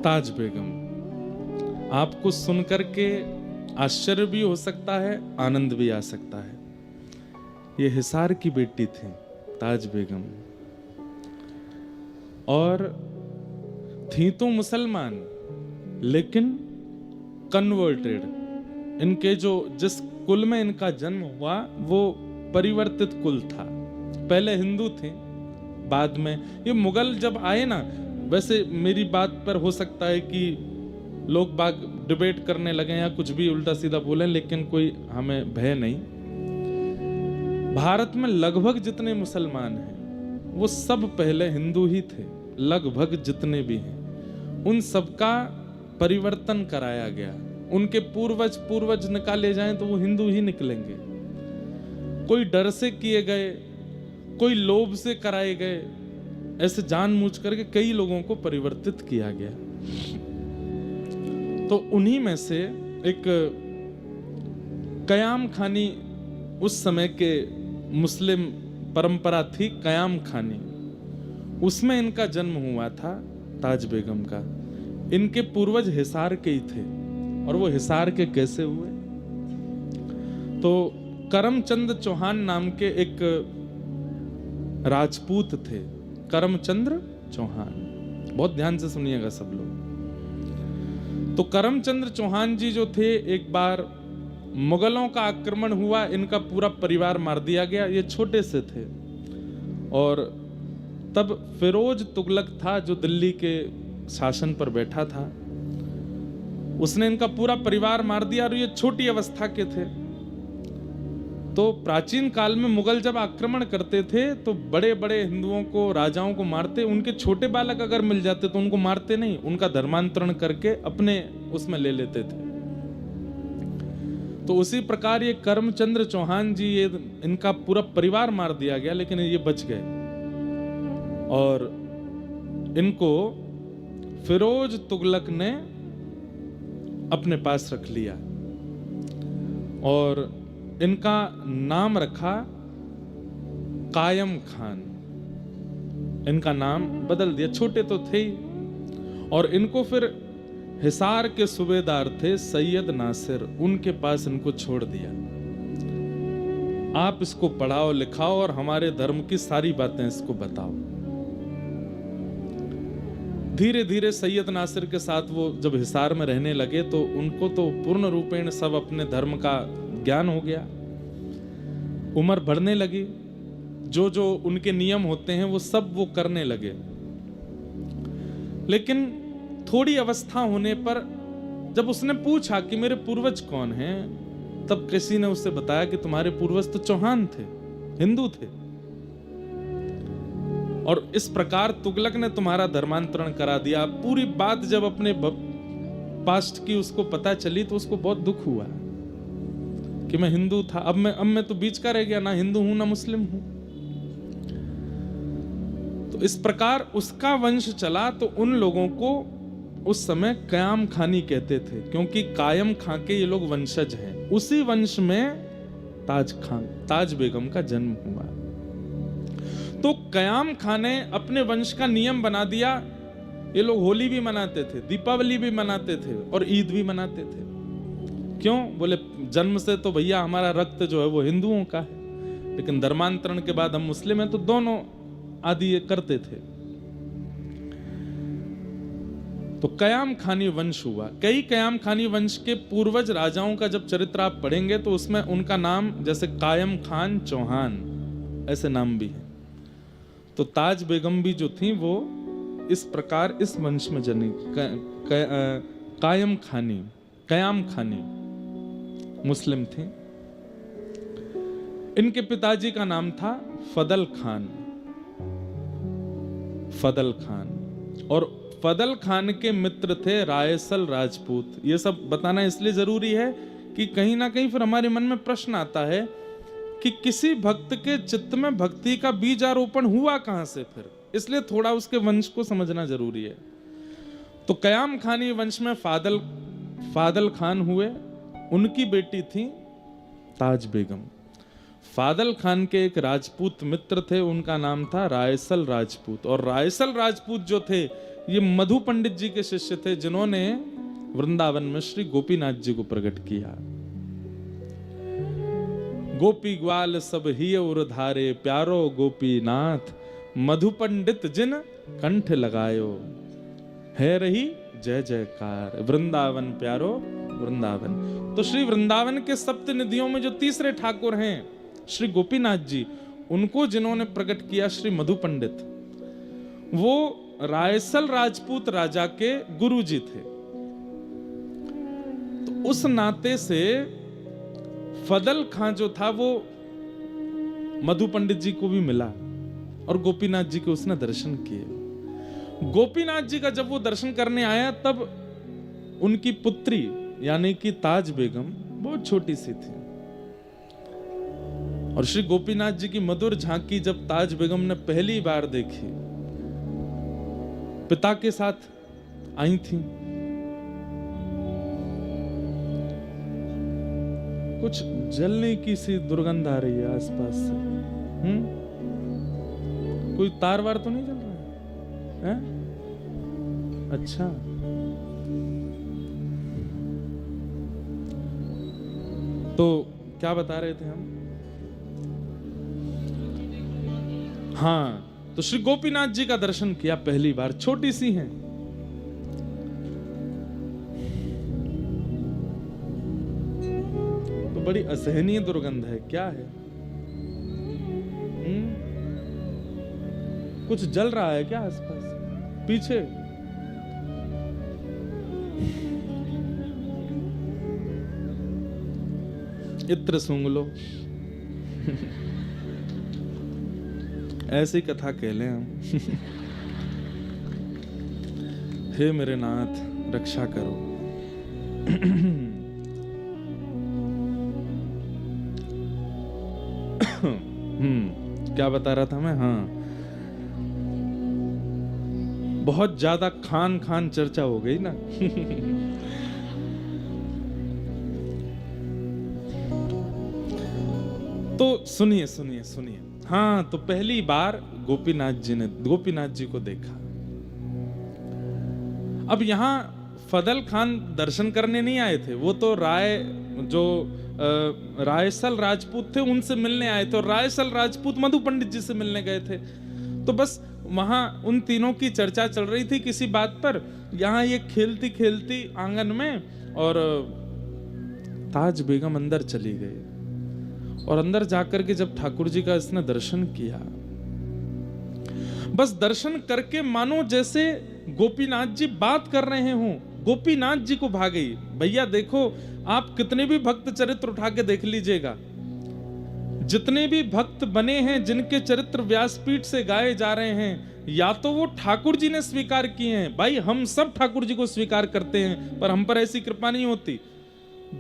ताज बेगम। आपको सुनकर के आश्चर्य भी हो सकता है, आनंद भी आ सकता है। ये हिसार की बेटी थी ताज बेगम, और थी तो मुसलमान लेकिन कन्वर्टेड। इनके जो जिस कुल में इनका जन्म हुआ वो परिवर्तित कुल था। पहले हिंदू थे, बाद में ये मुगल जब आए ना, वैसे मेरी बात पर हो सकता है कि लोग बाग डिबेट करने लगे या कुछ भी उल्टा सीधा बोले, लेकिन कोई हमें भय नहीं। भारत में लगभग जितने मुसलमान हैं वो सब पहले हिंदू ही थे। लगभग जितने भी हैं उन सबका परिवर्तन कराया गया। उनके पूर्वज निकाले जाएं तो वो हिंदू ही निकलेंगे। कोई डर से किए गए, कोई लोभ से कराए गए, ऐसे जानबूझ करके कई लोगों को परिवर्तित किया गया। तो उन्हीं में से एक कयाम खानी, उस समय के मुस्लिम परंपरा थी कयाम खानी, उसमें इनका जन्म हुआ था ताज बेगम का। इनके पूर्वज हिसार के ही थे। और वो हिसार के कैसे हुए? तो करमचंद चौहान नाम के एक राजपूत थे, करमचंद्र चौहान। बहुत ध्यान से सुनिएगा सब लोग। तो करमचंद्र चौहान जी जो थे, एक बार मुगलों का आक्रमण हुआ, इनका पूरा परिवार मार दिया गया। ये छोटे से थे और तब फिरोज तुगलक था जो दिल्ली के शासन पर बैठा था। उसने इनका पूरा परिवार मार दिया और ये छोटी अवस्था के थे। तो प्राचीन काल में मुगल जब आक्रमण करते थे तो बड़े बड़े हिंदुओं को, राजाओं को मारते। उनके छोटे बालक अगर मिल जाते तो उनको मारते नहीं, उनका धर्मांतरण करके अपने उसमें ले लेते थे। तो उसी प्रकार ये करमचंद्र चौहान जी, ये इनका पूरा परिवार मार दिया गया, लेकिन ये बच गए और इनको फिरोज तुगलक ने अपने पास रख लिया और इनका नाम रखा कायम खान। इनका नाम बदल दिया, छोटे तो थे ही। और इनको फिर हिसार के सूबेदार थे सैयद नासिर, उनके पास इनको छोड़ दिया। आप इसको पढ़ाओ लिखाओ और हमारे धर्म की सारी बातें इसको बताओ। धीरे धीरे सैयद नासिर के साथ वो जब हिसार में रहने लगे तो उनको तो पूर्ण रूपेण सब अपने धर्म का ज्ञान हो गया। उम्र बढ़ने लगी, जो जो उनके नियम होते हैं वो सब वो करने लगे। लेकिन थोड़ी अवस्था होने पर जब उसने पूछा कि मेरे पूर्वज कौन हैं, तब किसी ने उससे बताया कि तुम्हारे पूर्वज तो चौहान थे, हिंदू थे, और इस प्रकार तुगलक ने तुम्हारा धर्मांतरण करा दिया। पूरी बात जब अपने पास्ट की उसको पता चली तो उसको बहुत दुख हुआ कि मैं हिंदू था, अब मैं तो बीच का रह गया, ना हिंदू हूं ना मुस्लिम हूं। तो इस प्रकार उसका वंश चला। तो उन लोगों को उस समय कयाम खानी कहते थे, क्योंकि कायम खां के ये लोग वंशज हैं। उसी वंश में ताज बेगम का जन्म हुआ। तो कयाम खां ने अपने वंश का नियम बना दिया। ये लोग होली भी मनाते थे, दीपावली भी मनाते थे और ईद भी मनाते थे। क्यों? बोले जन्म से तो भैया हमारा रक्त जो है वो हिंदुओं का है, लेकिन धर्मांतरण के बाद हम मुस्लिम हैं, तो दोनों आदि ये करते थे। तो कयाम खानी वंश हुआ। कई कयाम खानी वंश के पूर्वज राजाओं का जब चरित्र आप पढ़ेंगे तो उसमें उनका नाम जैसे कायम खान चौहान ऐसे नाम भी है। तो ताज बेगम भी जो थी वो इस प्रकार इस वंश में जनी। कयाम खानी मुस्लिम थी। इनके पिताजी का नाम था फदल खान। और फदल खान के मित्र थे रायसल राजपूत। ये सब बताना इसलिए जरूरी है कि कहीं ना कहीं फिर हमारे मन में प्रश्न आता है कि किसी भक्त के चित्त में भक्ति का बीज आरोपण हुआ कहां से फिर, इसलिए थोड़ा उसके वंश को समझना जरूरी है। तो कयाम खानी वंश में फादल खान हुए, उनकी बेटी थी ताज बेगम। फादल खान के एक राजपूत मित्र थे, उनका नाम था रायसल राजपूत। और रायसल राजपूत जो थे ये मधु पंडित जी के शिष्य थे, जिन्होंने वृंदावन में श्री गोपीनाथ जी को प्रकट किया। गोपी ग्वाल सब ही उर धारे, प्यारो गोपीनाथ मधु पंडित जिन कंठ लगायो, है रही जय जयकार, वृंदावन प्यारो वृंदावन। तो श्री वृंदावन के सप्त निधियों में जो तीसरे ठाकुर हैं श्री गोपीनाथ जी, उनको जिन्होंने प्रकट किया श्री मधु पंडित, वो रायसल राजपूत राजा के गुरु जी थे। तो उस नाते से फदल खां जो था वो मधु पंडित जी को भी मिला और गोपीनाथ जी के उसने दर्शन किए। गोपीनाथ जी का जब वो दर्शन करने आया, तब उनकी पुत्री यानी कि ताज बेगम बहुत छोटी सी थी। और श्री गोपीनाथ जी की मधुर झांकी जब ताज बेगम ने पहली बार देखी, पिता के साथ आई थी, कुछ जलने की सी दुर्गंध आ रही है आसपास से। कोई तार वार तो नहीं जल रहा है? अच्छा, तो क्या बता रहे थे हम? हाँ, तो श्री गोपीनाथ जी का दर्शन किया पहली बार, छोटी सी हैं। तो बड़ी असहनीय दुर्गंध है, क्या है? कुछ जल रहा है क्या आसपास पीछे? इत्र सूंघ लो। ऐसी कथा कह लें हम। हे मेरे नाथ रक्षा करो। क्या बता रहा था मैं? हाँ, बहुत ज्यादा खान खान चर्चा हो गई ना। तो सुनिए सुनिए सुनिए। हाँ, तो पहली बार गोपीनाथ जी ने गोपीनाथ जी को देखा। अब यहां फदल खान दर्शन करने नहीं आए थे, वो तो रायसल राजपूत थे, उनसे मिलने आए थे। और रायसल राजपूत मधु पंडित जी से मिलने गए थे। तो बस वहां उन तीनों की चर्चा चल रही थी किसी बात पर। यहां ये खेलती खेलती आंगन में, और ताज बेगम अंदर चली गई। और अंदर जाकर के जब ठाकुर जी का इसने दर्शन किया, बस दर्शन करके मानो जैसे गोपीनाथ जी बात कर रहे हों, गोपीनाथ जी को भा गई। भैया देखो, आप कितने भी भक्त चरित्र उठा के देख लीजिएगा, जितने भी भक्त बने हैं जिनके चरित्र व्यासपीठ से गाए जा रहे हैं, या तो वो ठाकुर जी ने स्वीकार किए हैं। भाई हम सब ठाकुर जी को स्वीकार करते हैं, पर हम पर ऐसी कृपा नहीं होती।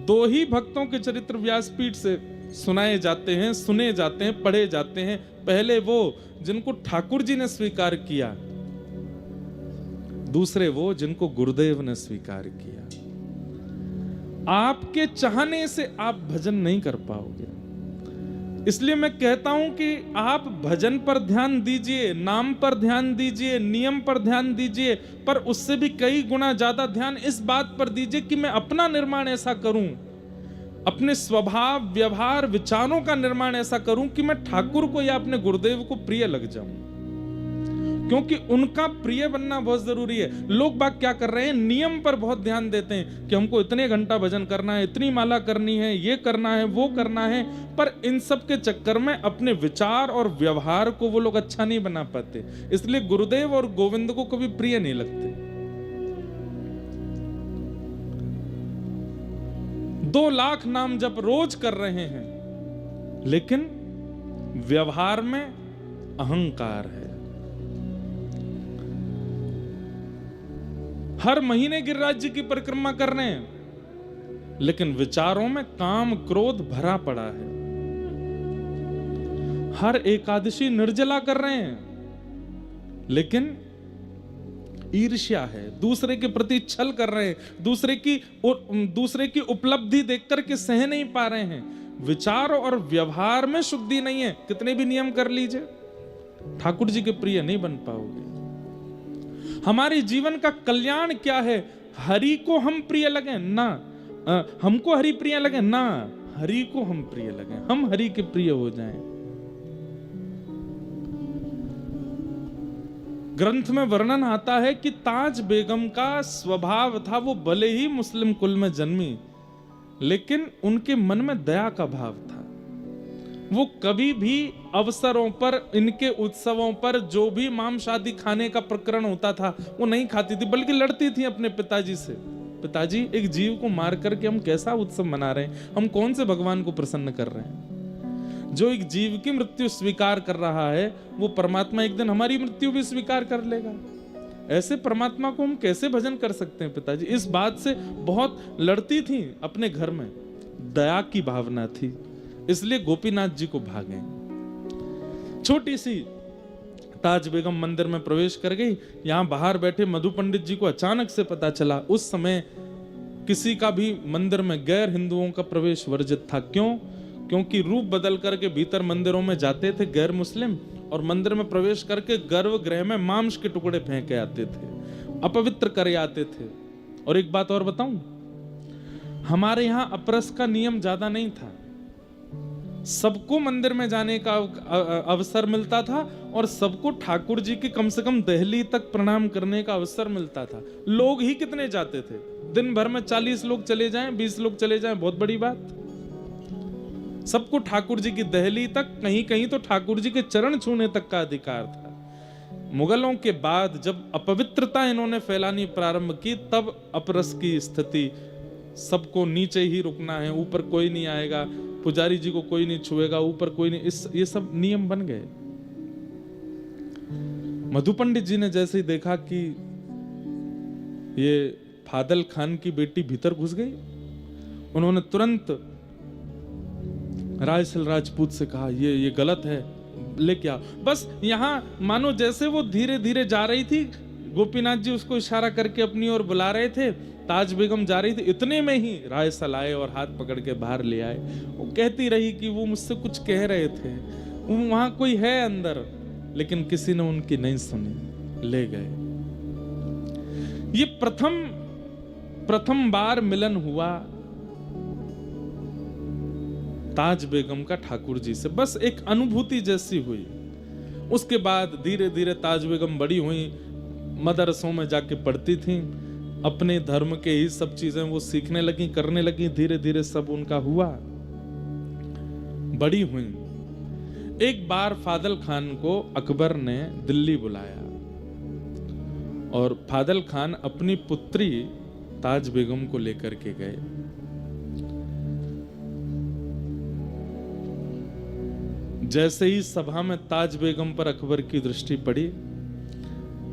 दो ही भक्तों के चरित्र व्यासपीठ से सुनाए जाते हैं, सुने जाते हैं, पढ़े जाते हैं। पहले वो जिनको ठाकुर जी ने स्वीकार किया, दूसरे वो जिनको गुरुदेव ने स्वीकार किया। आपके चाहने से आप भजन नहीं कर पाओगे। इसलिए मैं कहता हूं कि आप भजन पर ध्यान दीजिए, नाम पर ध्यान दीजिए, नियम पर ध्यान दीजिए, पर उससे भी कई गुना ज्यादा ध्यान इस बात पर दीजिए कि मैं अपना निर्माण ऐसा करूं, अपने स्वभाव व्यवहार विचारों का निर्माण ऐसा करूं कि मैं ठाकुर को या अपने गुरुदेव को प्रिय लग जाऊं। क्योंकि उनका प्रिय बनना बहुत जरूरी है। लोग बाग क्या कर रहे हैं, नियम पर बहुत ध्यान देते हैं कि हमको इतने घंटा भजन करना है, इतनी माला करनी है, ये करना है, वो करना है, पर इन सब के चक्कर में अपने विचार और व्यवहार को वो लोग अच्छा नहीं बना पाते। इसलिए गुरुदेव और गोविंद को कभी प्रिय नहीं लगते। 2 लाख नाम जप रोज कर रहे हैं, लेकिन व्यवहार में अहंकार है। हर महीने गिरिराज जी की परिक्रमा कर रहे हैं, लेकिन विचारों में काम क्रोध भरा पड़ा है। हर एकादशी निर्जला कर रहे हैं, लेकिन ईर्ष्या है, दूसरे के प्रति छल कर रहे हैं, दूसरे की उपलब्धि देख करके सह नहीं पा रहे हैं। विचार और व्यवहार में शुद्धि नहीं है। कितने भी नियम कर लीजिए, ठाकुर जी के प्रिय नहीं बन पाओगे। हमारे जीवन का कल्याण क्या है? हरि को हम प्रिय लगे ना, हमको हरि प्रिय लगे ना, हरि को हम प्रिय लगे, हम हरि के प्रिय हो जाएं। ग्रंथ में वर्णन आता है कि ताज बेगम का स्वभाव था, वो भले ही मुस्लिम कुल में जन्मी, लेकिन उनके मन में दया का भाव था। वो कभी भी अवसरों पर, इनके उत्सवों पर जो भी मांस आदि खाने का प्रकरण होता था वो नहीं खाती थी, बल्कि लड़ती थी अपने पिताजी से। पिताजी, एक जीव को मार करके हम कैसा उत्सव मना रहे हैं, हम कौन से भगवान को प्रसन्न कर रहे हैं? जो एक जीव की मृत्यु स्वीकार कर रहा है, वो परमात्मा एक दिन हमारी मृत्यु भी स्वीकार कर लेगा। ऐसे परमात्मा को हम कैसे भजन कर सकते हैं? पिताजी इस बात से बहुत लड़ती थी अपने घर में, दया की भावना थी, इसलिए गोपीनाथ जी को भागे। छोटी सी ताज बेगम मंदिर में प्रवेश कर गई। यहां बाहर बैठे मधु पंडित जी को अचानक से पता चला, उस समय किसी का भी मंदिर में गैर हिंदुओं का प्रवेश वर्जित था। क्यों? क्योंकि रूप बदल करके भीतर मंदिरों में जाते थे गैर मुस्लिम, और मंदिर में प्रवेश करके गर्भगृह में मांस के टुकड़े फेंके आते थे, अपवित्र करे आते थे। और एक बात और बताऊं, हमारे यहां अपरस का नियम ज्यादा नहीं था, सबको मंदिर में जाने का अवसर मिलता था, और सबको ठाकुर जी की कम से कम दहली तक प्रणाम करने का अवसर मिलता था। लोग ही कितने जाते थे? दिन भर में 40 लोग चले जाएं, 20 लोग चले जाएं, बहुत बड़ी बात। सबको ठाकुर जी की दहली तक, कहीं कहीं तो ठाकुर जी के चरण छूने तक का अधिकार था। मुगलों के बाद जब अपवित्रता इन्होंने फैलानी प्रारंभ की, तब अपरस की स्थिति, सबको नीचे ही रुकना है, ऊपर कोई नहीं आएगा, पुजारी जी को कोई नहीं छुएगा, ऊपर कोई नहीं, ये सब नियम बन गए। मधु पंडित जी ने जैसे ही देखा कि ये फादल खान की बेटी भीतर घुस गई, उन्होंने तुरंत रायसल राजपूत से कहा, ये गलत है, लेके आओ। बस यहां मानो जैसे वो धीरे धीरे जा रही थी, गोपीनाथ जी उसको इशारा करके अपनी ओर बुला रहे थे, ताज बेगम जा रही थी, इतने में ही रायसल आए और हाथ पकड़ के बाहर ले आए। वो कहती रही कि वो मुझसे कुछ कह रहे थे, वहां कोई है अंदर, लेकिन किसी ने उनकी नहीं सुनी, ले गए। ये प्रथम बार मिलन हुआ ताज बेगम का ठाकुर जी से, बस एक अनुभूति जैसी हुई। उसके बाद धीरे धीरे ताज बेगम बड़ी हुई, मदरसों में जाके पढ़ती थी, अपने धर्म के ही सब चीजें वो सीखने लगी, करने लगी, धीरे धीरे सब उनका हुआ, बड़ी हुई। एक बार फादल खान को अकबर ने दिल्ली बुलाया, और फादल खान अपनी पुत्री ताज बेगम को लेकर के गए। जैसे ही सभा में ताज बेगम पर अकबर की दृष्टि पड़ी,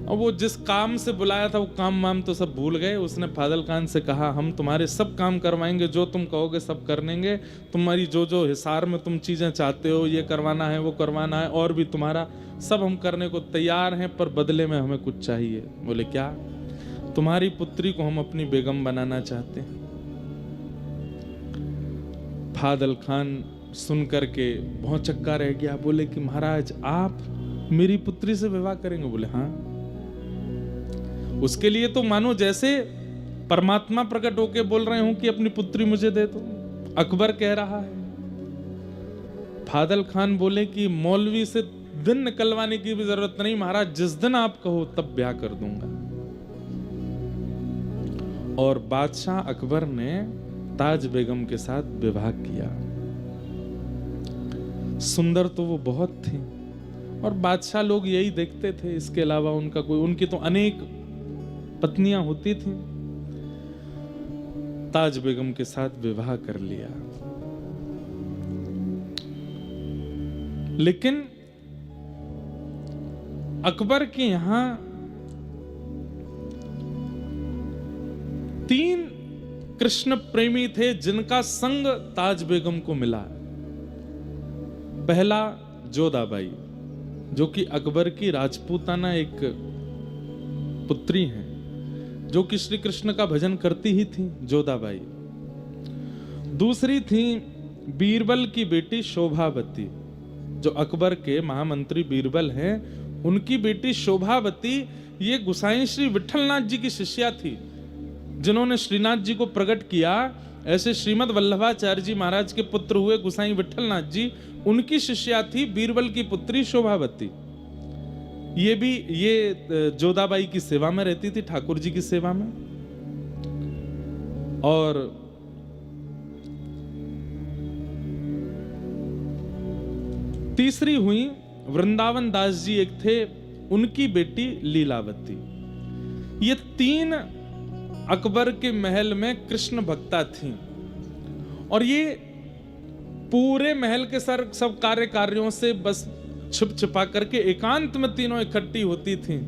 और वो जिस काम से बुलाया था वो काम वाम तो सब भूल गए। उसने फादल खान से कहा, हम तुम्हारे सब काम करवाएंगे, जो तुम कहोगे सब कर लेंगे, तुम्हारी जो जो हिसार में तुम चीजें चाहते हो, ये करवाना है वो करवाना है, और भी तुम्हारा सब हम करने को तैयार हैं, पर बदले में हमें कुछ चाहिए। बोले क्या? तुम्हारी पुत्री को हम अपनी बेगम बनाना चाहते हैं। फादल खान सुन करके भौचक्का रह गया, बोले कि महाराज आप मेरी पुत्री से विवाह करेंगे? बोले हाँ। उसके लिए तो मानो जैसे परमात्मा प्रकट होके बोल रहे हूं कि अपनी पुत्री मुझे दे दो, अकबर कह रहा है। फादल खान बोले कि मौलवी से दिन निकलवाने की भी जरूरत नहीं महाराज, जिस दिन आप कहो तब ब्याह कर दूंगा। और बादशाह अकबर ने ताज बेगम के साथ विवाह किया। सुंदर तो वो बहुत थी, और बादशाह लोग यही देखते थे, इसके अलावा उनका कोई, उनकी तो अनेक पत्नियां होती थी। ताज बेगम के साथ विवाह कर लिया, लेकिन अकबर के यहां 3 कृष्ण प्रेमी थे जिनका संग ताज बेगम को मिला। पहला जोधाबाई, जो कि अकबर की राजपूताना एक पुत्री हैं, जो कि श्री कृष्ण का भजन करती ही थी, जोधाबाई। दूसरी थी बीरबल की बेटी शोभावती, जो अकबर के महामंत्री बीरबल हैं, उनकी बेटी शोभावती ये गोसाई श्री विठलनाथ जी की शिष्या थी, जिन्होंने श्रीनाथ जी को प्रकट किया। ऐसे श्रीमद वल्लभाचार्य जी महाराज के पुत्र हुए गोसाई विठलनाथ जी, उनकी शिष्या थी बीरबल की पुत्री शोभावती। ये जोधाबाई की सेवा में रहती थी, ठाकुर जी की सेवा में। और तीसरी हुई वृंदावन दास जी, एक थे, उनकी बेटी लीलावती। ये 3 अकबर के महल में कृष्ण भक्ता थीं, और ये पूरे महल के सब कार्यों से बस छुप छुपा करके एकांत में तीनों इकट्ठी होती थीं।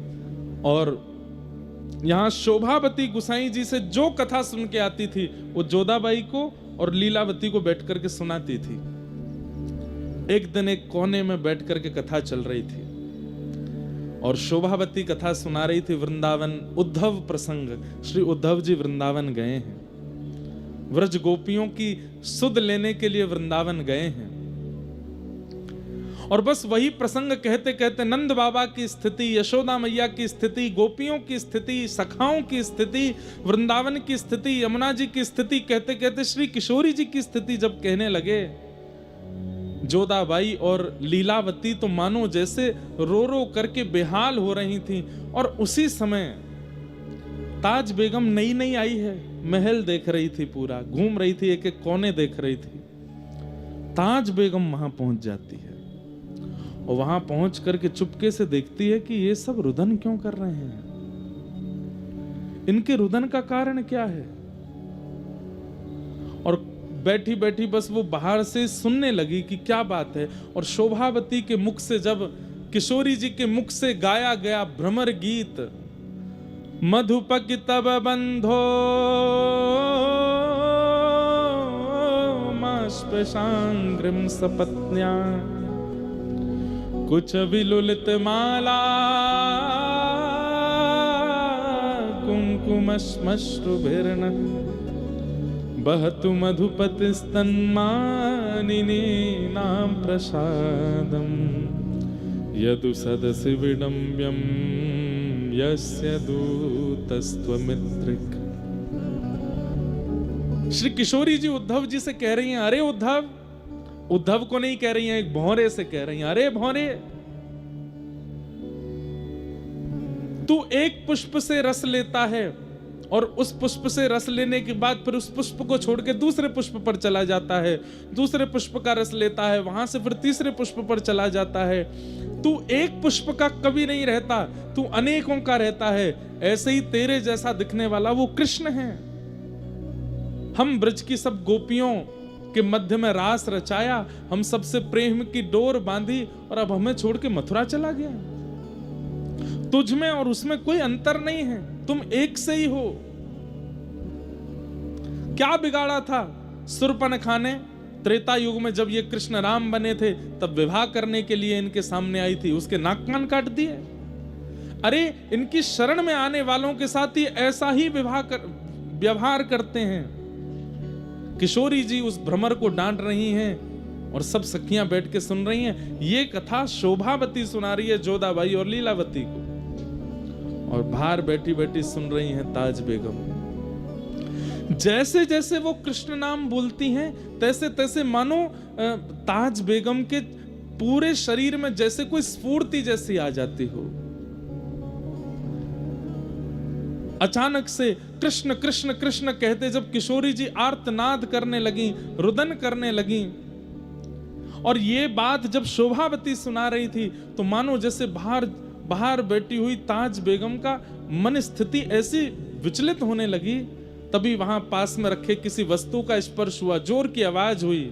और यहां शोभावती गोसाई जी से जो कथा सुन के आती थी, वो जोधाबाई को और लीलावती को बैठ करके सुनाती थी। एक दिन एक कोने में बैठ करके कथा चल रही थी, और शोभावती कथा सुना रही थी वृंदावन उद्धव प्रसंग। श्री उद्धव जी वृंदावन गए हैं, व्रज गोपियों की सुध लेने के लिए वृंदावन गए हैं। और बस वही प्रसंग कहते कहते नंद बाबा की स्थिति, यशोदा मैया की स्थिति, गोपियों की स्थिति, सखाओं की स्थिति, वृंदावन की स्थिति, यमुना जी की स्थिति कहते कहते श्री किशोरी जी की स्थिति जब कहने लगे, जोधाबाई और लीलावती तो मानो जैसे रो रो करके बेहाल हो रही थी। और उसी समय ताज बेगम नई नई आई है, महल देख रही थी, पूरा घूम रही थी, एक एक कोने देख रही थी। ताज बेगम वहां पहुंच जाती है, और वहां पहुंच करके चुपके से देखती है कि ये सब रुदन क्यों कर रहे हैं, इनके रुदन का कारण क्या है। और बैठी बैठी बस वो बाहर से सुनने लगी कि क्या बात है। और शोभावती के मुख से, जब किशोरी जी के मुख से गाया गया भ्रमर गीत, मधुपक तब बंधो मास्पशांग्रिम सपत्न्या कुछ विलुलित माला कुमकुमश्मश्रुभिर्न बहतु मधुपति स्तन्मानिनी नाम प्रसादम यदु सदसि विडम्ब्यम यस्य दूतस्त्वमित्रिक। श्री किशोरी जी उद्धव जी से कह रही हैं, अरे उद्धव, उद्धव को नहीं कह रही हैं, एक भौरे से कह रही हैं, अरे भौरे, तू एक पुष्प से रस लेता है और उस पुष्प से रस लेने के बाद फिर उस पुष्प को छोड़ के दूसरे पुष्प पर चला जाता है, दूसरे पुष्प का रस लेता है, वहां से फिर तीसरे पुष्प पर चला जाता है। तू एक पुष्प का कभी नहीं रहता, तू अनेकों का रहता है। ऐसे ही तेरे जैसा दिखने वाला वो कृष्ण है। हम ब्रज की सब गोपियों के मध्य में रास रचाया, हम सबसे प्रेम की डोर बांधी, और अब हमें छोड़ के मथुरा चला गया। तुझ में और उसमें कोई अंतर नहीं है, तुम एक से ही हो। क्या बिगाड़ा था शूर्पणखा ने त्रेता युग में, जब ये कृष्ण राम बने थे, तब विवाह करने के लिए इनके सामने आई थी, उसके नाक कान काट दिए। अरे इनकी शरण में आने वालों के साथ ही ऐसा ही व्यवहार करते हैं। किशोरी जी उस भ्रमर को डांट रही हैं और सब सखियां बैठ के सुन रही हैं। ये कथा शोभावती सुना रही है जोधाबाई और लीलावती को, और बाहर बैठी बैठी सुन रही हैं ताज बेगम। जैसे जैसे वो कृष्ण नाम बोलती हैं, तैसे तैसे मानो ताज बेगम के पूरे शरीर में जैसे कोई स्फूर्ति जैसी आ जाती हो। अचानक से कृष्ण कृष्ण कृष्ण कहते जब किशोरी जी आर्तनाद करने लगी, रुदन करने लगी, और ये बात जब शोभावती सुना रही थी, तो मानो जैसे बाहर बैठी हुई ताज बेगम का मन स्थिति ऐसी विचलित होने लगी। तभी वहां पास में रखे किसी वस्तु का स्पर्श हुआ, जोर की आवाज हुई,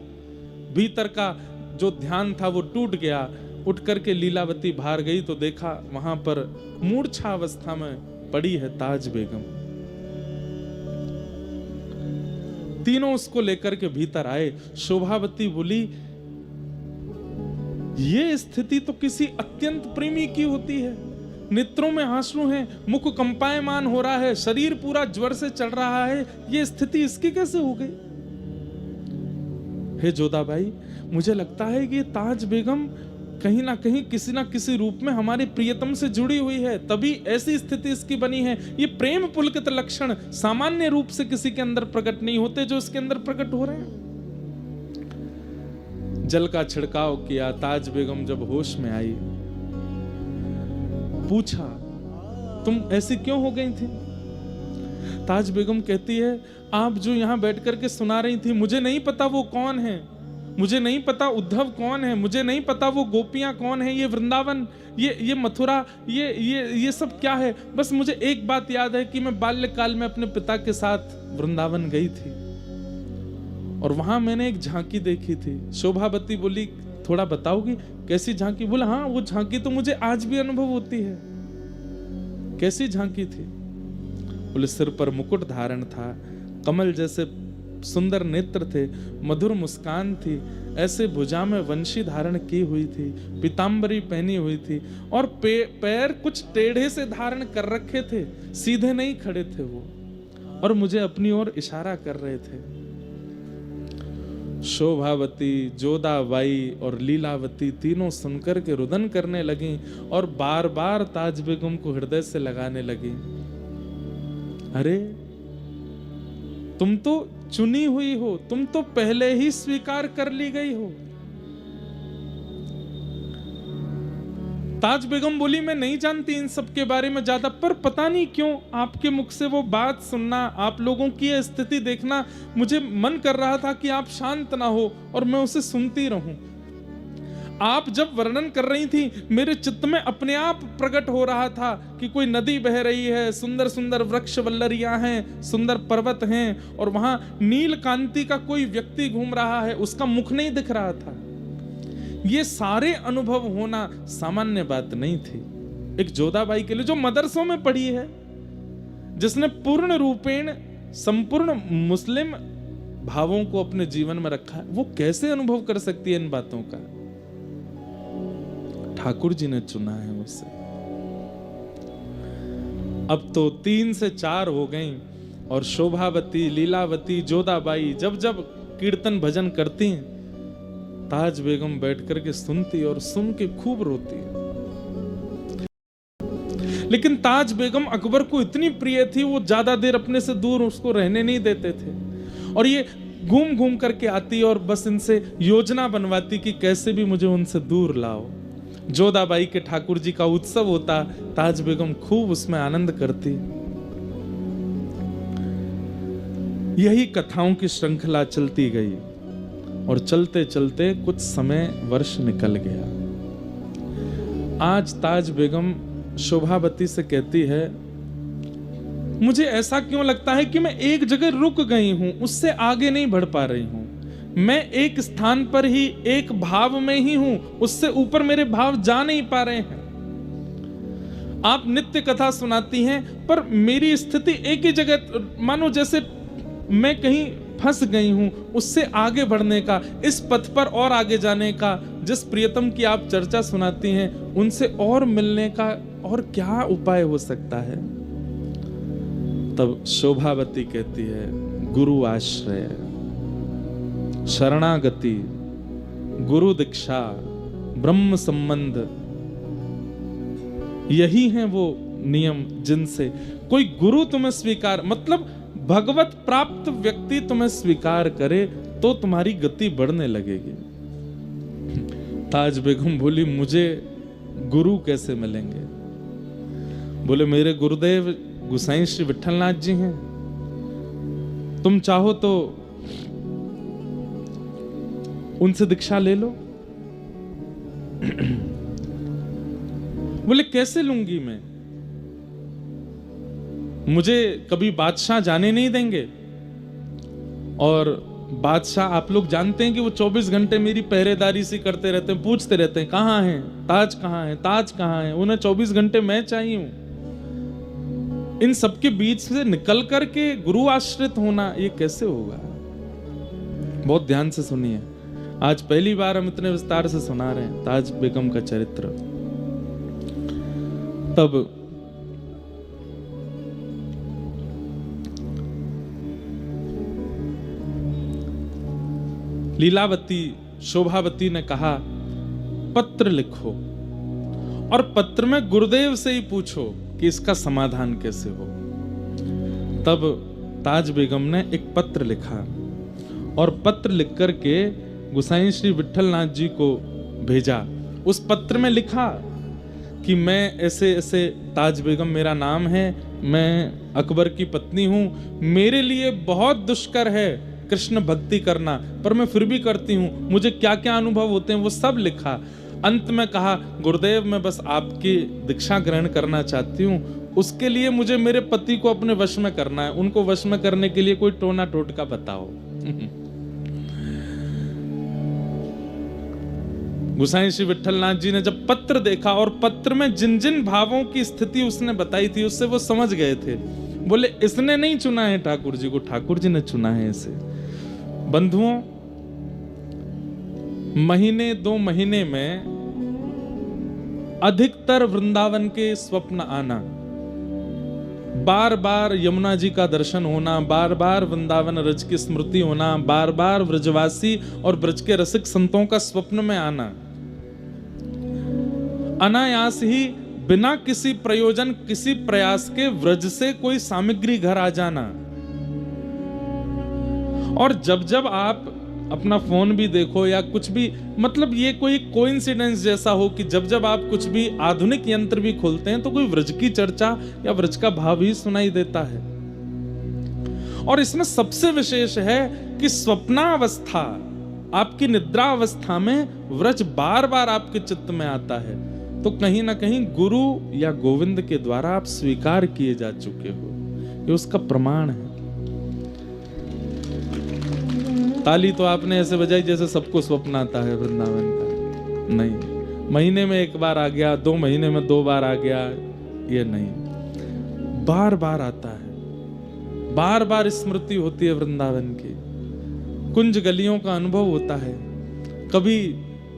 भीतर का जो ध्यान था वो टूट गया। उठ करके लीलावती बाहर गई तो देखा वहां पर मूर्छावस्था में पड़ी है ताज बेगम। तीनों उसको लेकर के भीतर आए। शोभावती बोली, ये स्थिति तो किसी अत्यंत प्रेमी की होती है। नेत्रों में आंसू हैं, मुख कंपायमान हो रहा है, शरीर पूरा ज्वर से चल रहा है, ये स्थिति इसकी कैसे हो गई? हे जोधाबाई, मुझे लगता है कि ताज बेगम कहीं ना कहीं किसी ना किसी रूप में हमारे प्रियतम से जुड़ी हुई है, तभी ऐसी स्थिति इसकी बनी है। ये प्रेम पुलकित लक्षण सामान्य रूप से किसी के अंदर प्रकट नहीं होते जो इसके अंदर प्रकट हो रहे हैं। जल का छिड़काव किया, ताज बेगम जब होश में आई, पूछा तुम ऐसी क्यों हो गई थी? ताज बेगम कहती है आप जो यहां बैठ करके सुना रही थी, मुझे नहीं पता वो कौन है, मुझे नहीं पता उद्धव कौन है, मुझे नहीं पता वो गोपियां कौन है, ये वृंदावन, ये मथुरा, ये सब क्या है। बस मुझे एक बात याद है कि मैं बाल्यकाल में अपने पिता के साथ वृंदावन गई थी और वहां मैंने एक झांकी देखी थी। शोभावती बोली थोड़ा बताओगी कैसी झांकी? बोला हाँ वो झांकी तो मुझे आज भी अनुभव होती है। कैसी झांकी थी? बोले सिर पर मुकुट धारण था, कमल जैसे सुंदर नेत्र थे, मधुर मुस्कान थी, ऐसे भुजा में वंशी धारण की हुई थी, पीतांबरी पहनी हुई थी और पैर कुछ टेढ़े से धारण कर रखे थे, सीधे नहीं खड़े थे वो, और मुझे अपनी ओर इशारा कर रहे थे। शोभावती, जोधाबाई और लीलावती तीनों सुनकर के रुदन करने लगी और बार बार ताज बेगम को हृदय से लगाने लगी। अरे तुम तो चुनी हुई हो, तुम तो पहले ही स्वीकार कर ली गई हो। ताज बेगम बोली मैं नहीं जानती इन सब के बारे में ज्यादा, पर पता नहीं क्यों आपके मुख से वो बात सुनना, आप लोगों की यह स्थिति देखना, मुझे मन कर रहा था कि आप शांत ना हो और मैं उसे सुनती रहूं। आप जब वर्णन कर रही थी मेरे चित्त में अपने आप प्रकट हो रहा था कि कोई नदी बह रही है, सुंदर सुंदर वृक्ष वल्लरियां हैं, सुंदर पर्वत हैं और वहां नील कांति का कोई व्यक्ति घूम रहा है, उसका मुख नहीं दिख रहा था। ये सारे अनुभव होना सामान्य बात नहीं थी एक जोधाबाई के लिए जो मदरसों में पढ़ी है, जिसने पूर्ण रूपेण संपूर्ण मुस्लिम भावों को अपने जीवन में रखा है। वो कैसे अनुभव कर सकती है इन बातों का? ठाकुर जी ने चुना है उसे। अब तो 3 से 4 हो गई और शोभावती, लीलावती, जोधाबाई जब जब कीर्तन भजन करती हैं, ताज बेगम बैठ करके सुनती और सुन के खूब रोती है। लेकिन ताज बेगम अकबर को इतनी प्रिय थी, वो ज्यादा देर अपने से दूर उसको रहने नहीं देते थे और ये घूम घूम करके आती और बस इनसे योजना बनवाती कि कैसे भी मुझे उनसे दूर लाओ। जोधाबाई के ठाकुर जी का उत्सव होता, ताज बेगम खूब उसमें आनंद करती। यही कथाओं की श्रृंखला चलती गई और चलते चलते कुछ समय वर्ष निकल गया। आज ताज बेगम शोभावती से कहती है मुझे ऐसा क्यों लगता है कि मैं एक जगह रुक गई हूं, उससे आगे नहीं बढ़ पा रही हूं। मैं एक स्थान पर ही, एक भाव में ही हूं, उससे ऊपर मेरे भाव जा नहीं पा रहे हैं। आप नित्य कथा सुनाती हैं पर मेरी स्थिति एक ही जगह, मानो जैसे मैं कहीं फंस गई हूं। उससे आगे बढ़ने का, इस पथ पर और आगे जाने का, जिस प्रियतम की आप चर्चा सुनाती हैं उनसे और मिलने का और क्या उपाय हो सकता है? तब शोभावती कहती है गुरु आश्रय, शरणागति, गुरु दीक्षा, ब्रह्म संबंध, यही हैं वो नियम जिनसे कोई गुरु तुम्हें स्वीकार, मतलब भगवत प्राप्त व्यक्ति तुम्हें स्वीकार करे तो तुम्हारी गति बढ़ने लगेगी। ताज बेगम बोली मुझे गुरु कैसे मिलेंगे? बोले मेरे गुरुदेव गुसाई श्री विठलनाथ जी हैं, तुम चाहो तो उनसे दीक्षा ले लो। बोले कैसे लूंगी मैं? मुझे कभी बादशाह जाने नहीं देंगे और बादशाह आप लोग जानते हैं कि वो 24 घंटे मेरी पहरेदारी सी करते रहते हैं, पूछते रहते हैं कहां हैं ताज, कहां है ताज, कहां है। उन्हें 24 घंटे मैं चाहिए हूं। इन सबके बीच से निकल करके गुरु आश्रित होना ये कैसे होगा? बहुत ध्यान से सुनिए, आज पहली बार हम इतने विस्तार से सुना रहे हैं ताज बेगम का चरित्र। तब लीलावती, शोभावती ने कहा पत्र लिखो और पत्र में गुरुदेव से ही पूछो कि इसका समाधान कैसे हो। तब ताज बेगम ने एक पत्र लिखा और पत्र लिख करके गोसाई श्री विट्ठल नाथ जी को भेजा। उस पत्र में लिखा कि मैं ऐसे ऐसे, ताज बेगम मेरा नाम है, मैं अकबर की पत्नी हूं, मेरे लिए बहुत दुष्कर है कृष्ण भक्ति करना, पर मैं फिर भी करती हूं, मुझे क्या क्या अनुभव होते हैं वो सब लिखा। अंत में कहा, गुरुदेव मैं बस आपकी दीक्षा ग्रहण करना चाहती हूं, उसके लिए मुझे मेरे पति को अपने वश में करना है, उनको वश में करने के लिए कोई टोना टोटका बताओ। गोसाई श्री विट्ठल नाथ जी ने जब पत्र देखा और पत्र में जिन जिन भावों की स्थिति उसने बताई थी उससे वो समझ गए थे। बोले इसने नहीं चुना है ठाकुर जी को, ठाकुर जी ने चुना है इसे। बंधुओं, महीने 2 महीने में अधिकतर वृंदावन के स्वप्न आना, बार बार यमुना जी का दर्शन होना, बार बार वृंदावन रज की स्मृति होना, बार बार व्रजवासी और ब्रज के रसिक संतों का स्वप्न में आना, अनायास ही बिना किसी प्रयोजन किसी प्रयास के व्रज से कोई सामग्री घर आ जाना। और जब जब आप अपना फोन भी देखो या कुछ भी, मतलब ये कोई कोइंसिडेंस जैसा हो कि जब जब आप कुछ भी आधुनिक यंत्र भी खोलते हैं तो कोई व्रज की चर्चा या व्रज का भाव ही सुनाई देता है। और इसमें सबसे विशेष है कि स्वप्नावस्था, आपकी निद्रा अवस्था में व्रज बार बार आपके चित्त में आता है, तो कहीं ना कहीं गुरु या गोविंद के द्वारा आप स्वीकार किए जा चुके हो, ये उसका प्रमाण है। ताली तो आपने ऐसे बजाई जैसे सबको स्वप्न आता है वृंदावन का, नहीं। महीने में 1 बार आ गया, 2 महीने में 2 बार आ गया, ये नहीं, बार बार आता है, बार बार स्मृति होती है वृंदावन की। कुंज गलियों का अनुभव होता है, कभी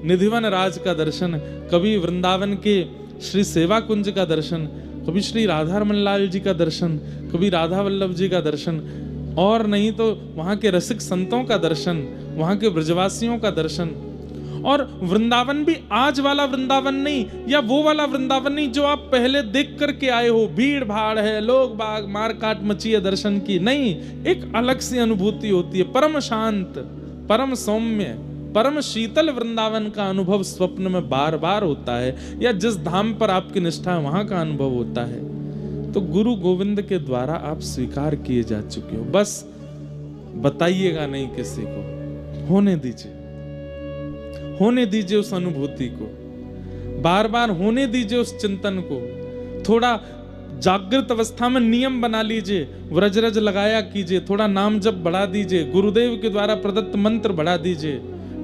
निधिवन राज का दर्शन, कभी वृंदावन के श्री सेवा कुंज का दर्शन, कभी श्री राधा रमन लाल जी का दर्शन, कभी राधा वल्लभ जी का दर्शन, और नहीं तो वहां के रसिक संतों का दर्शन, वहां के ब्रजवासियों का दर्शन। और वृंदावन भी आज वाला वृंदावन नहीं, या वो वाला वृंदावन नहीं जो आप पहले देख करके आए हो, भीड़ भाड़ है, लोग बाग मार काट मची है दर्शन की, नहीं। एक अलग सी अनुभूति होती है, परम शांत, परम सौम्य, परम शीतल वृंदावन का अनुभव स्वप्न में बार बार होता है, या जिस धाम पर आपकी निष्ठा है वहां का अनुभव होता है। तो गुरु गोविंद के द्वारा आप स्वीकार किए जा चुके हो, बस बताइएगा नहीं किसी को, होने दीजिए, होने दीजिए उस अनुभूति को, बार बार होने दीजिए उस चिंतन को। थोड़ा जागृत अवस्था में नियम बना लीजिए, व्रजरज लगाया कीजिए, थोड़ा नाम जप बढ़ा दीजिए, गुरुदेव के द्वारा प्रदत्त मंत्र बढ़ा दीजिए,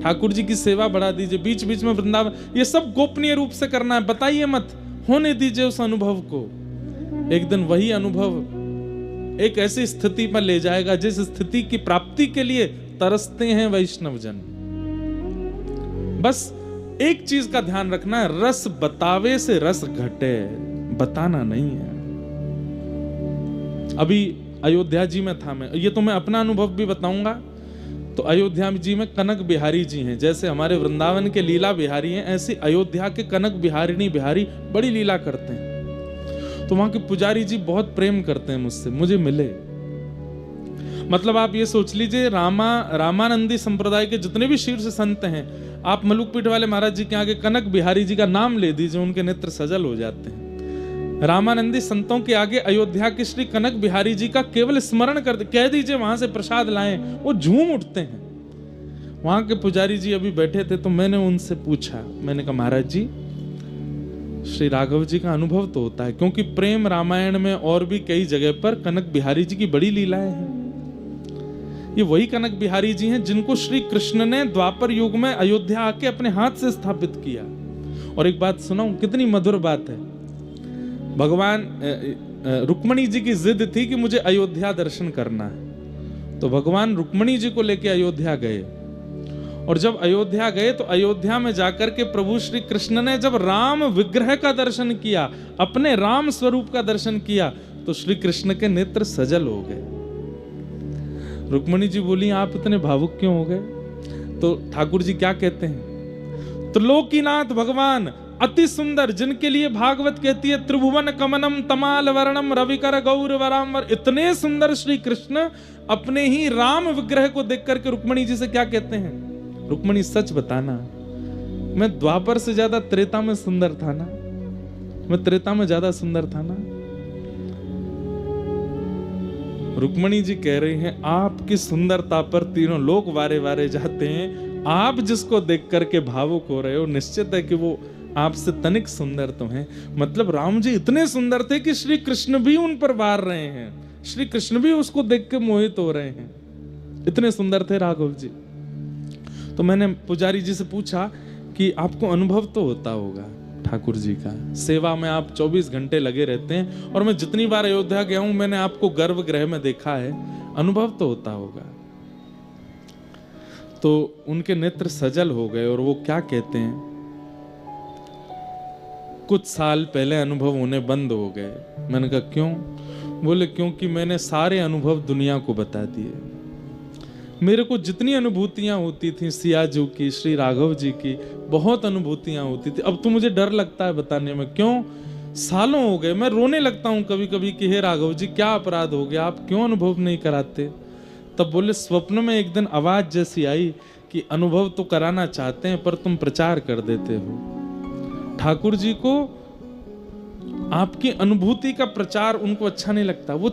ठाकुर जी की सेवा बढ़ा दीजिए, बीच बीच में वृंदावन, ये सब गोपनीय रूप से करना है, बताइए मत, होने दीजिए उस अनुभव को। एक दिन वही अनुभव एक ऐसी स्थिति पर ले जाएगा जिस स्थिति की प्राप्ति के लिए तरसते हैं वैष्णव जन। बस एक चीज का ध्यान रखना है, रस बतावे से रस घटे, बताना नहीं है। अभी अयोध्या जी में था मैं, ये तो मैं अपना अनुभव भी बताऊंगा। तो अयोध्या जी में कनक बिहारी जी हैं, जैसे हमारे वृंदावन के लीला बिहारी हैं, ऐसे अयोध्या के कनक बिहारिणी बिहारी बड़ी लीला करते हैं। तो वहां के पुजारी जी बहुत प्रेम करते हैं मुझसे, मुझे मिले। मतलब आप ये सोच लीजिए, रामानंदी संप्रदाय के जितने भी शीर्ष संत हैं, आप मलुकपीठ वाले महाराज जी के आगे कनक बिहारी जी का नाम ले दीजिए, उनके नेत्र सजल हो जाते हैं। रामानंदी संतों के आगे अयोध्या के श्री कनक बिहारी जी का केवल स्मरण कर कह दीजिए वहां से प्रसाद लाएं, वो झूम उठते हैं। वहां के पुजारी जी अभी बैठे थे, तो मैंने उनसे पूछा, मैंने कहा महाराज जी, श्री राघव जी का अनुभव तो होता है, क्योंकि प्रेम रामायण में और भी कई जगह पर कनक बिहारी जी की बड़ी लीलाएं हैं। ये वही कनक बिहारी जी हैं जिनको श्री कृष्ण ने द्वापर युग में अयोध्या आके अपने हाथ से स्थापित किया। और एक बात सुनाऊं, कितनी मधुर बात है। भगवान रुक्मणी जी की जिद थी कि मुझे अयोध्या दर्शन करना है, तो भगवान रुक्मणी जी को लेकर अयोध्या गए। और जब अयोध्या गए तो अयोध्या में जाकर के प्रभु श्री कृष्ण ने जब राम विग्रह का दर्शन किया, अपने राम स्वरूप का दर्शन किया, तो श्री कृष्ण के नेत्र सजल हो गए। रुक्मणी जी बोली, आप इतने भावुक क्यों हो गए? तो ठाकुर जी क्या कहते हैं, त्रिलोकीनाथ भगवान अति सुंदर, जिनके लिए भागवत कहती है त्रिभुवन कमनम तमाल वर्णम रविकर गौर वरांबर, इतने सुंदर श्री कृष्ण अपने ही राम विग्रह को देख करके रुक्मणी जी से क्या कहते हैं, रुक्मणी सच बताना, मैं द्वापर से ज्यादा त्रेता में सुंदर था ना, मैं त्रेता में ज्यादा सुंदर था ना। रुक्मणी जी कह रही हैं आपकी सुंदरता पर तीनों लोग वारे वारे जाते हैं, आप जिसको देख करके भावुक हो रहे हो निश्चित है कि वो आपसे तनिक सुंदर तो हैं। मतलब राम जी इतने सुंदर थे कि श्री कृष्ण भी उन पर वार रहे हैं, श्री कृष्ण भी उसको देख के मोहित हो रहे हैं, इतने सुंदर थे राघव जी। तो मैंने पुजारी जी से पूछा कि आपको अनुभव तो होता होगा ठाकुर जी का, सेवा में आप 24 घंटे लगे रहते हैं और मैं जितनी बार अयोध्या गया हूं मैंने आपको गर्भगृह में देखा है, अनुभव तो होता होगा। तो उनके नेत्र सजल हो गए और वो क्या कहते हैं, कुछ साल पहले अनुभव होने बंद हो गए। मैंने कहा क्यों? बोले क्योंकि मैंने सारे अनुभव दुनिया को बता दिए। मेरे को जितनी अनुभूतियां होती थी सियाजू की, श्री राघव जी की, बहुत अनुभूतियां होती थी, अब तो मुझे डर लगता है बताने में। क्यों? सालों हो गए, मैं रोने लगता हूं कभी कभी कि हे राघव जी क्या अपराध हो गया, आप क्यों अनुभव नहीं कराते? तब बोले स्वप्न में एक दिन आवाज जैसी आई कि अनुभव तो कराना चाहते हैं पर तुम प्रचार कर देते हो। ठाकुर जी को आपकी अनुभूति का प्रचार उनको अच्छा नहीं लगता, वो